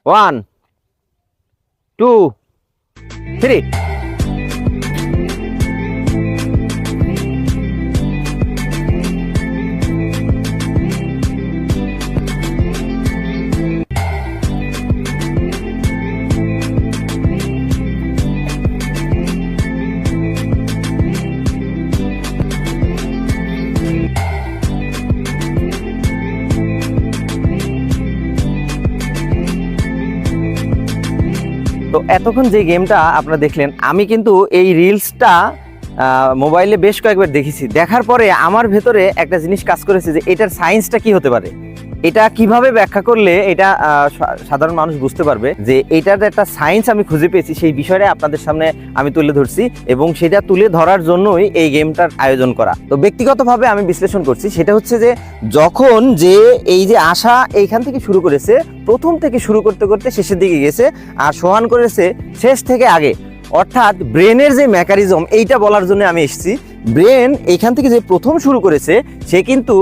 1 2 3। তো এতক্ষণ যে গেমটা আপনারা দেখলেন, আমি কিন্তু এই রিলসটা মোবাইলে বেশ কয়েকবার দেখেছি। দেখার পরে আমার ভেতরে একটা জিনিস কাজ করেছে যে এটার সায়েন্সটা কি হতে পারে, এটা কিভাবে ব্যাখ্যা করলে এটা সাধারণ মানুষ বুঝতে পারবে, যে এটার একটা সায়েন্স আমি খুঁজে পেয়েছি। সেই বিষয়টা আপনাদের সামনে আমি তুলে ধরছি এবং সেটা তুলে ধরার জন্যই এই গেমটার আয়োজন করা। তো ব্যক্তিগতভাবে আমি বিশ্লেষণ করছি, সেটা হচ্ছে যে যখন যে এই যে আশা এইখান থেকে শুরু করেছে, প্রথম থেকে শুরু করতে করতে শেষের দিকে গেছে, আর সোহান করেছে শেষ থেকে আগে। অর্থাৎ ব্রেনের যে মেকানিজম, এইটা বলার জন্য আমি এসেছি। ব্রেন এইখান থেকে যে প্রথম শুরু করেছে, সে কিন্তু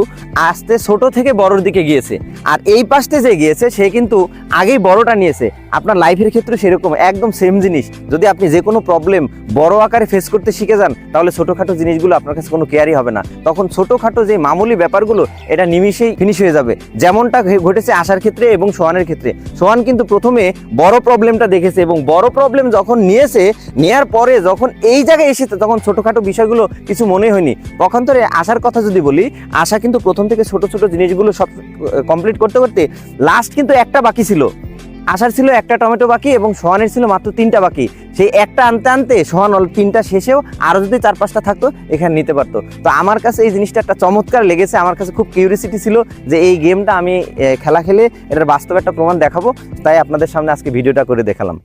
আস্তে ছোট থেকে বড়র দিকে গিয়েছে, আর এই পাশে যে গিয়েছে সে কিন্তু আগেই বড়টা নিয়েছে। আপনার লাইফের ক্ষেত্রে সেরকম একদম সেম জিনিস। যদি আপনি যে কোনো প্রবলেম বড় আকারে ফেস করতে শিখে যান, তাহলে ছোটোখাটো জিনিসগুলো আপনার কাছে কোনো কেয়ারই হবে না। তখন ছোটোখাটো যে মামুলি ব্যাপারগুলো এটা নিমিষেই ফিনিশ হয়ে যাবে। যেমনটা ঘটেছে আশার ক্ষেত্রে এবং সোহানের ক্ষেত্রে। সোহান কিন্তু প্রথমে বড় প্রবলেমটা দেখেছে এবং বড় প্রবলেম যখন নিয়েছে, নেয়ার পরে যখন এই জায়গায় এসেছে, তখন ছোটোখাটো বিষয়গুলো কিছু মনে হয়নি। পক্ষান্তরে আশার কথা যদি বলি, আশা কিন্তু প্রথম থেকে ছোট ছোট জিনিসগুলো সব কমপ্লিট করতে করতে লাস্ট কিন্তু একটা বাকি ছিল। আশার ছিল একটা টমেটো বাকি এবং সোহানের ছিল মাত্র 3টা বাকি। সেই একটা আনতে আনতে সোহান 3টা শেষেও আরও যদি 4-5টা থাকতো এখানে নিতে পারতো। তো আমার কাছে এই জিনিসটা একটা চমৎকার লেগেছে। আমার কাছে খুব কিউরিয়াসিটি ছিল যে এই গেমটা আমি খেলা খেলে এটার বাস্তবে একটা প্রমাণ দেখাবো, তাই আপনাদের সামনে আজকে ভিডিওটা করে দেখালাম।